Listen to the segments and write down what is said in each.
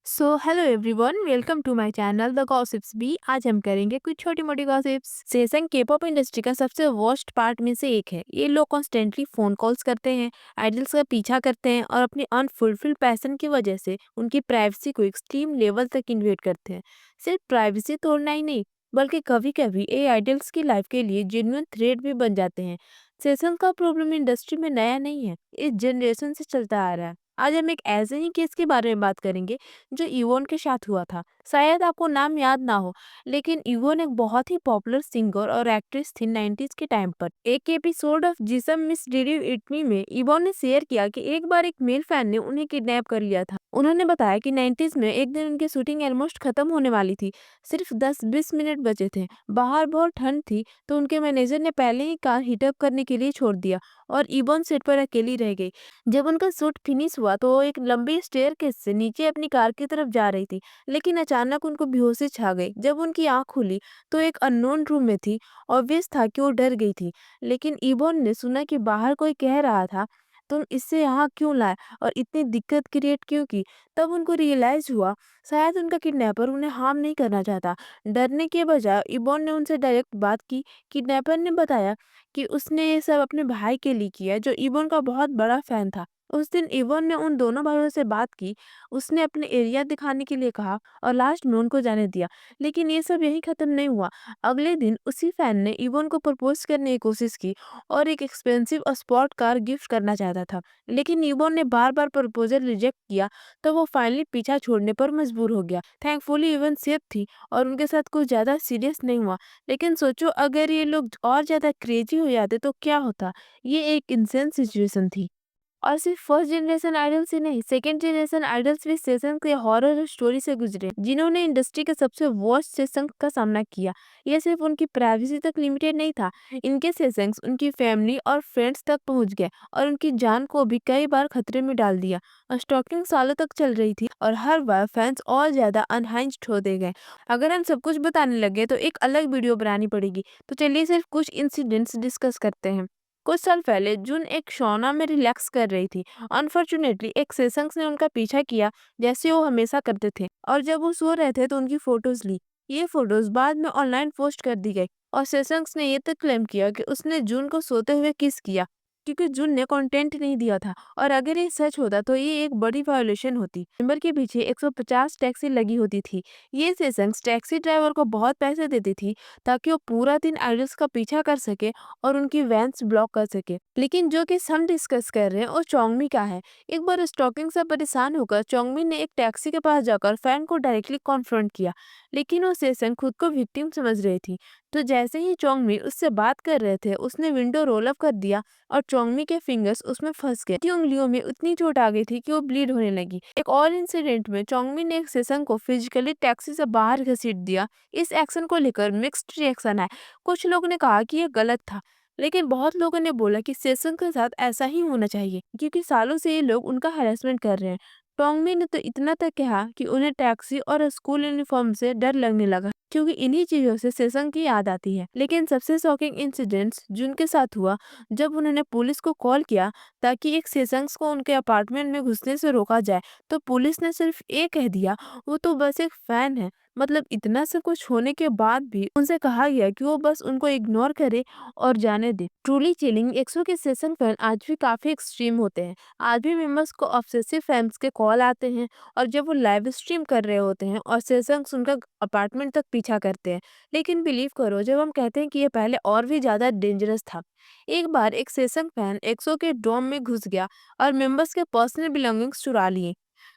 So hello everyone, welcome to my channel the gossips भी। आज हम करेंगे कुछ छोटी मोटी गॉसिप्स। सेसन के पॉप इंडस्ट्री का सबसे वर्स्ट पार्ट में से एक है। ये लोग कॉन्स्टेंटली फोन कॉल्स करते हैं, आइडल्स का पीछा करते हैं और अपनी अनफुलफिल्ड पैशन की वजह से उनकी प्राइवेसी को एक्सट्रीम लेवल तक इन्वेट करते हैं। सिर्फ प्राइवेसी तोड़ना ही नहीं, बल्कि कभी कभी ये आइडल्स की लाइफ के लिए जेन्युइन थ्रेट भी बन जाते हैं। सेशन का प्रॉब्लम इंडस्ट्री में नया नहीं है, इस जनरेशन से चलता आ रहा है। आज हम एक ऐसे ही केस के बारे में बात करेंगे जो इवोन के साथ हुआ था। शायद आपको नाम याद ना हो, लेकिन इवोन एक बहुत ही पॉपुलर सिंगर और एक्ट्रेस थी 90s के टाइम पर। एक एपिसोड ऑफ जिसम मिस डिड यू इट मी में इवोन ने शेयर किया कि एक बार एक मेल फैन ने उन्हें किडनैप कर लिया था। उन्होंने बताया कि 90s में एक दिन उनकी शूटिंग ऑलमोस्ट खत्म होने वाली थी। सिर्फ 10-20 मिनट बचे थे। बाहर बहुत ठंड थी, तो उनके मैनेजर ने पहले ही कार हीटअप करने के लिए छोड़ दिया और इवोन सेट पर अकेली रह गई। जब उनका शूट फिनिश हुआ तो वो एक लंबी स्टेयरकेस से नीचे अपनी कार की तरफ जा रही थी, लेकिन अचानक उनको बेहोशी छा गई। जब उनकी आंख खुली तो एक अननोन रूम में थी। ऑब्वियस था कि वो डर गई थी, लेकिन इबोन ने सुना कि बाहर कोई कह रहा था, तुम इससे यहाँ क्यों लाए और इतनी दिक्कत क्रिएट क्यों की। तब उनको रियलाइज हुआ शायद उनका किडनैपर उन्हें हार्म नहीं करना चाहता। डरने के बजाय इबोन ने उनसे डायरेक्ट बात की। किडनैपर ने बताया कि उसने ये सब अपने भाई के लिए किया, जो इबोन का बहुत बड़ा फैन था। उस दिन इवोन ने उन दोनों भाइयों से बात की। उसने अपने एरिया दिखाने के लिए कहा और लास्ट में उनको जाने दिया। लेकिन ये सब यही खत्म नहीं हुआ। अगले दिन उसी फैन ने इवोन को प्रपोज करने की कोशिश की और एक एक्सपेंसिव स्पॉट कार गिफ्ट करना चाहता था। लेकिन इवोन ने बार बार प्रपोजल रिजेक्ट किया, तो वो फाइनली पीछा छोड़ने पर मजबूर हो गया। थैंकफुली इवन सेफ थी और उनके साथ कुछ ज्यादा सीरियस नहीं हुआ। लेकिन सोचो, अगर ये लोग और ज्यादा क्रेजी हो जाते तो क्या होता। ये एक इंसेंस सिचुएशन थी। और सिर्फ फर्स्ट जनरेशन आइडल्स ही नहीं, सेकंड जनरेशन आइडल्स भी सेशन के हॉरर स्टोरी से गुजरे, जिन्होंने इंडस्ट्री के सबसे वर्स्ट सेशन का सामना किया। यह सिर्फ उनकी प्राइवेसी तक लिमिटेड नहीं था, इनके सेशंस उनकी फैमिली और फ्रेंड्स तक पहुंच गए और उनकी जान को भी कई बार खतरे में डाल दिया। और स्टॉकिंग सालों तक चल रही थी और हर बार फैंस और ज्यादा अनहाइंस्ड होते गए। अगर हम सब कुछ बताने लगे तो एक अलग वीडियो बनानी पड़ेगी, तो चलिए सिर्फ कुछ इंसिडेंट्स डिस्कस करते हैं। कुछ साल पहले जून एक शौना में रिलैक्स कर रही थी। अनफॉर्चुनेटली एक सेशंस ने उनका पीछा किया, जैसे वो हमेशा करते थे, और जब वो सो रहे थे तो उनकी फोटोज ली। ये फोटोज बाद में ऑनलाइन पोस्ट कर दी गई और सेशंस ने ये तक क्लेम किया कि उसने जून को सोते हुए किस किया, क्योंकि जून ने कंटेंट नहीं दिया था। और अगर ये सच होता तो ये एक बड़ी वायोलेशन होती। नंबर के पीछे 150 टैक्सी लगी होती थी। ये सेशंस टैक्सी ड्राइवर को बहुत पैसे देती थी ताकि वो पूरा दिन आइडल्स का पीछा कर सके और उनकी वैन्स ब्लॉक कर सके। लेकिन जो केस हम डिस्कस कर रहे हैं वो चोंगमी का है। एक बार स्टॉकिंग से परेशान होकर चोंगमी ने एक टैक्सी के पास जाकर फैन को डायरेक्टली कॉन्फ्रंट किया, लेकिन वो सेशन खुद को विक्टिम समझ रही थी। तो जैसे ही चोंगमी उससे बात कर रहे थे, उसने विंडो रोल अप कर दिया और चोंगमी के फिंगर्स उसमें फंस गए। उसकी उंगलियों में उतनी चोट आ गई थी कि वो ब्लीड होने लगी। एक और इंसिडेंट में चोंगमी ने एक सेशन को फिजिकली टैक्सी से बाहर घसीट दिया। इस एक्शन को लेकर मिक्स्ड रिएक्शन आए। कुछ लोगों ने कहा कि यह गलत था, लेकिन बहुत लोगों ने बोला कि सेशन के साथ ऐसा ही होना चाहिए, क्योंकि सालों से ये लोग उनका हरासमेंट कर रहे हैं। टोंगमी ने तो इतना तक कहा कि उन्हें टैक्सी और स्कूल यूनिफॉर्म से डर लगने लगा, क्योंकि इन्हीं चीजों से सेशन की याद आती है। लेकिन सबसे शॉकिंग इंसिडेंट्स जून के साथ हुआ, जब उन्होंने पुलिस को कॉल किया ताकि एक सेशंस को उनके अपार्टमेंट में घुसने से रोका जाए, तो पुलिस ने सिर्फ ये कह दिया, वो तो बस एक फैन है। मतलब इतना सब कुछ होने के बाद भी उनसे कहा गया कि वो बस उनको इग्नोर करे और जाने दे। ट्रूली चिलिंग, एक्सो के सेशन फैन आज भी काफी एक्सट्रीम होते हैं। आज भी मेंबर्स को ऑब्सेसिव फैंस के कॉल आते हैं, और जब वो लाइव स्ट्रीम कर रहे होते हैं और सेशंस उनका अपार्टमेंट तक पीछा करते हैं। लेकिन बिलीव करो, जब हम कहते हैं कि ये पहले और भी ज्यादा डेंजरस था। एक बार एक सेशन फैन एक्सो के डोम में घुस गया और मेंबर्स के पर्सनल बिलोंगिंग्स चुरा लिए।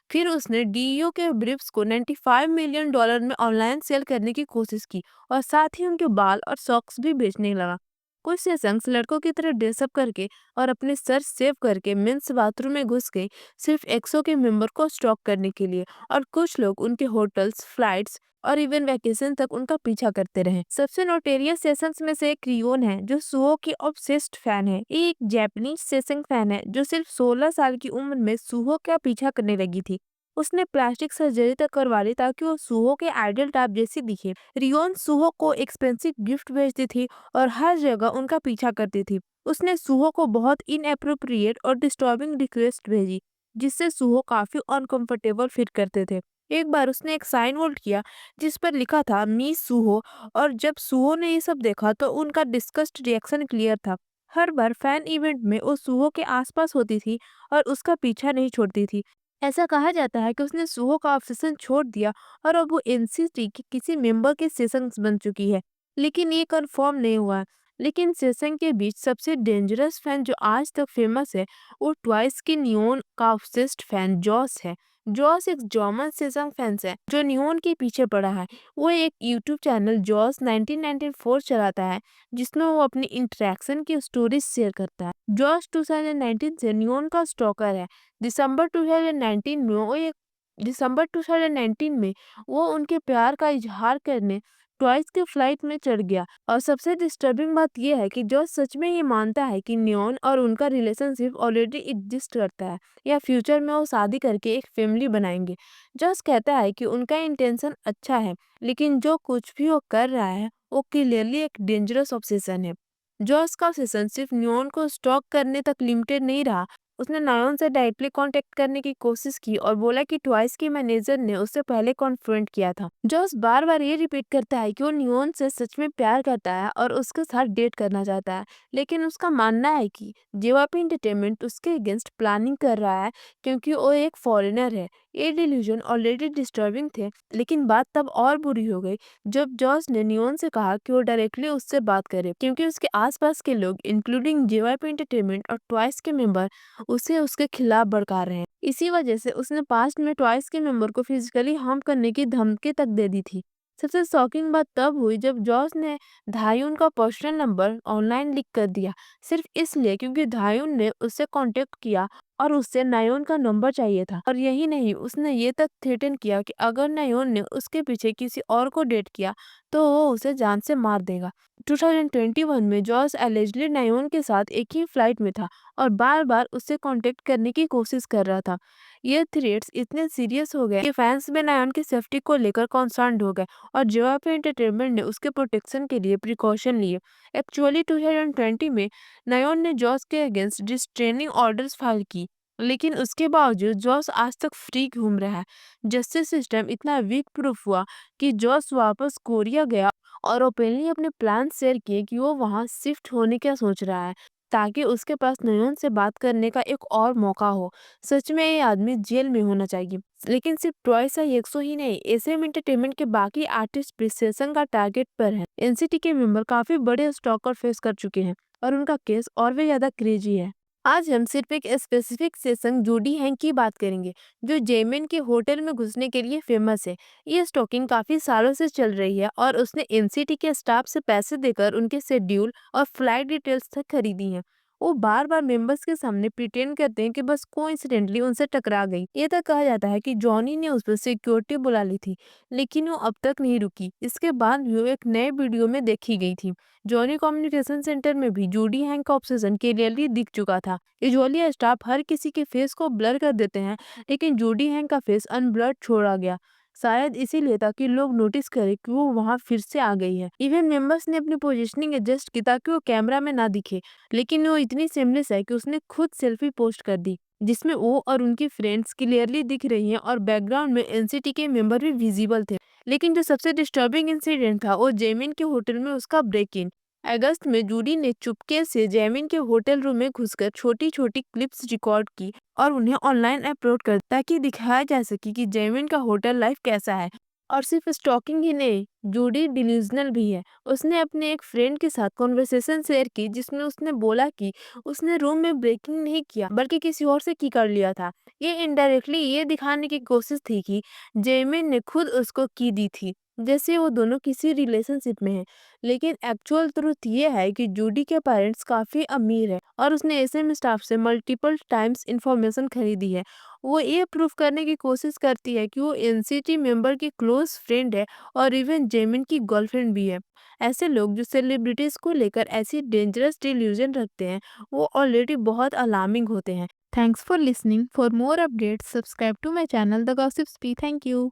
फिर उसने डीईओ के ब्रीफ्स को $95 मिलियन में ऑनलाइन सेल करने की कोशिश की और साथ ही उनके बाल और सॉक्स भी बेचने लगा। कुछ सेशंस लड़कों की तरह ड्रेसअप करके और अपने सर सेव करके मेंस बाथरूम में घुस गए, सिर्फ एक्सो के मेंबर को स्टॉक करने के लिए। और कुछ लोग उनके होटल्स, फ्लाइट्स और इवन वैकेशन तक उनका पीछा करते रहे। सबसे नोटेरियस सेशंस में से एक रियोन है, जो सुहो की ऑब्सेस्ड फैन है। ये एक जापानीज सेशन फैन है जो सिर्फ 16 साल की उम्र में सुहो का पीछा करने लगी थी। उसने प्लास्टिक सर्जरी तक करवा ली ताकि वो सुहो के आइडल टाइप जैसी दिखे। रियोन सुहो को एक्सपेंसिव गिफ्ट भेजती थी और हर जगह उनका पीछा करती थी। उसने सुहो को बहुत इनएप्रोप्रिएट और डिस्टर्बिंग रिक्वेस्ट भेजी, जिससे सुहो काफी अनकंफर्टेबल फील करते थे। एक बार उसने एक साइन होल्ड किया जिस पर लिखा था मी सूहो, और जब सूहो ने ये सब देखा तो उनका डिस्कस्ड रिएक्शन क्लियर था। हर बार फैन इवेंट में वो सूहो के आसपास होती थी और उसका पीछा नहीं छोड़ती थी। ऐसा कहा जाता है कि उसने सूहो का ऑब्सेशन छोड़ दिया और अब वो एनसीटी के किसी मेंबर के सेशन बन चुकी है, लेकिन ये कंफर्म नहीं हुआ। लेकिन सेशन के बीच सबसे डेंजरस फैन जो आज तक फेमस है, वो ट्वाइस के नियोन का ऑब्सेस्ड फैन जॉस है। जॉस एक जर्मन सेशन फैंस है जो नियोन के पीछे पड़ा है। वो एक यूट्यूब चैनल जॉस 1994 चलाता है जिसमें वो अपनी इंटरेक्शन की स्टोरीज शेयर करता है। जॉस 2019 से नियोन का स्टॉकर है। दिसंबर 2019 में वो एक दिसंबर 2019 में वो उनके प्यार का इजहार करने ट्वाइस के फ्लाइट में चढ़ गया। और सबसे डिस्टर्बिंग बात यह है कि जॉस सच में ये मानता है कि नियोन और उनका रिलेशनशिप ऑलरेडी एग्जिस्ट करता है, या फ्यूचर में वो शादी करके एक फैमिली बनाएंगे। जॉस कहता है कि उनका इंटेंशन अच्छा है, लेकिन जो कुछ भी वो कर रहा है वो क्लियरली एक डेंजरस ऑब्सेशन है। जॉस का ऑब्सेशन सिर्फ नियोन को स्टॉक करने तक लिमिटेड नहीं रहा। उसने नायोन से डायरेक्टली कांटेक्ट करने की कोशिश की और बोला कि ट्वाइस के मैनेजर ने उससे पहले कॉन्फ्रंट किया था। जॉस बार बार ये रिपीट करता है कि वो नियोन से सच में प्यार करता है और उसके साथ डेट करना चाहता है, लेकिन उसका मानना है कि जेवापी एंटरटेनमेंट उसके अगेंस्ट प्लानिंग कर रहा है क्योंकि वो एक फॉरेनर है। ये डिल्यूजन ऑलरेडी डिस्टर्बिंग थे, लेकिन बात तब और बुरी हो गई जब जॉस ने नियोन से कहा कि वो डायरेक्टली उससे बात करे, क्योंकि उसके आसपास के लोग इंक्लूडिंग जेवापी एंटरटेनमेंट और ट्वाइस के मेंबर उसे उसके खिलाफ भड़का रहे हैं। इसी वजह से उसने पास्ट में ट्वाइस के मेंबर को फिजिकली हार्म करने की धमकी तक दे दी थी। सबसे शॉकिंग बात तब हुई जब जॉस ने धायुन का पर्सनल नंबर ऑनलाइन लीक कर दिया, सिर्फ इसलिए क्योंकि धायुन ने उससे कांटेक्ट किया और उससे नायोन का नंबर चाहिए था। और यही नहीं, उसने ये तक थ्रेटन किया कि अगर नायोन ने उसके पीछे किसी और को डेट किया तो वो उसे जान से मार देगा। 2021 में जॉस एलिजिडली नायोन के साथ एक ही फ्लाइट में था और बार बार उससे कांटेक्ट करने की कोशिश कर रहा था। ये थ्रेट्स इतने सीरियस हो गए कि फैंस में नायोन की सेफ्टी को लेकर कंसर्न्ड हो गए और जेवापी एंटरटेनमेंट ने उसके प्रोटेक्शन के लिए प्रिकॉशन लिए। एक्चुअली 2020 में नायोन ने जॉस के अगेंस्ट रिस्ट्रेनिंग ऑर्डर्स फाइल की, लेकिन उसके बावजूद जॉस आज तक फ्री घूम रहा है। जस्टिस सिस्टम इतना वीक प्रूफ हुआ कि जॉस वापस कोरिया गया और ओपनली अपने प्लान शेयर किए कि वो वहां शिफ्ट होने का सोच रहा है, ताकि उसके पास नयन से बात करने का एक और मौका हो। सच में ये आदमी जेल में होना चाहिए। लेकिन सिर्फ ट्वाइस या एक्सो ही नहीं, एसएम एंटरटेनमेंट के बाकी आर्टिस्ट भी सेशन का टारगेट पर है। एनसीटी के मेंबर काफी बड़े स्टॉकर फेस कर चुके हैं और उनका केस और भी ज्यादा क्रेजी है। आज हम सिर्फ एक स्पेसिफिक सेशन जूडी हैंग की बात करेंगे, जो जेमिन के होटल में घुसने के लिए फेमस है। ये स्टॉकिंग काफी सालों से चल रही है और उसने एनसीटी के स्टाफ से पैसे देकर उनके शेड्यूल और फ्लाइट डिटेल्स तक खरीदी हैं। वो बार बार मेंबर्स के सामने प्रिटेंड करते हैं कि बस कोइंसिडेंटली उनसे टकरा गई। ये तक कहा जाता है कि जॉनी ने उस पर सिक्योरिटी बुला ली थी, लेकिन वो अब तक नहीं रुकी। इसके बाद भी वो एक नए वीडियो में देखी गई थी। जॉनी कम्युनिकेशन सेंटर में भी जूडी हैंग का ऑब्सेशन क्लियरली दिख चुका था। यूजुअली स्टाफ हर किसी के फेस को ब्लर कर देते हैं, लेकिन जूडी हैंग का फेस अनब्लर्ड छोड़ा गया, शायद इसीलिए ताकि लोग नोटिस करें कि वो वहां फिर से आ गई है। इवन मेंबर्स ने अपनी पोजीशनिंग एडजस्ट की ताकि वो कैमरा में ना दिखे, लेकिन वो इतनी सेमलेस है कि उसने खुद सेल्फी पोस्ट कर दी जिसमें वो और उनकी फ्रेंड्स क्लियरली दिख रही हैं और बैकग्राउंड में एनसीटी के मेंबर भी विजिबल थे। लेकिन जो सबसे डिस्टर्बिंग इंसिडेंट था वो जेमिन के होटल में उसका ब्रेक इन। अगस्त में जूडी ने चुपके से जैमिन के होटल रूम में घुसकर छोटी छोटी क्लिप्स रिकॉर्ड की और उन्हें ऑनलाइन अपलोड कर ताकि दिखाया जा सके कि जैमिन का होटल लाइफ कैसा है। और सिर्फ स्टॉकिंग ही नहीं, जूडी डिल्यूजनल भी है। उसने अपने एक फ्रेंड के साथ कॉन्वर्सेशन शेयर की जिसमें उसने बोला कि उसने रूम में ब्रेकिंग नहीं किया बल्कि किसी और से की कर लिया था। ये इनडायरेक्टली ये दिखाने की कोशिश थी कि जेमिन ने खुद उसको की दी थी, जैसे वो दोनों किसी रिलेशनशिप में हैं। लेकिन एक्चुअल ट्रुथ ये है कि जूडी के पेरेंट्स काफी अमीर है और उसने एसएम स्टाफ से मल्टीपल टाइम्स इंफॉर्मेशन खरीदी है। वो ये प्रूफ करने की कोशिश करती है कि वो एनसीटी मेंबर की क्लोज फ्रेंड है और इवन जेमिन की गर्लफ्रेंड भी है। ऐसे लोग जो सेलिब्रिटीज को लेकर ऐसी डेंजरस डिल्यूजन रखते हैं, वो ऑलरेडी बहुत अलार्मिंग होते हैं। Thanks for listening. For more updates subscribe to my channel the gossips B. Thank you.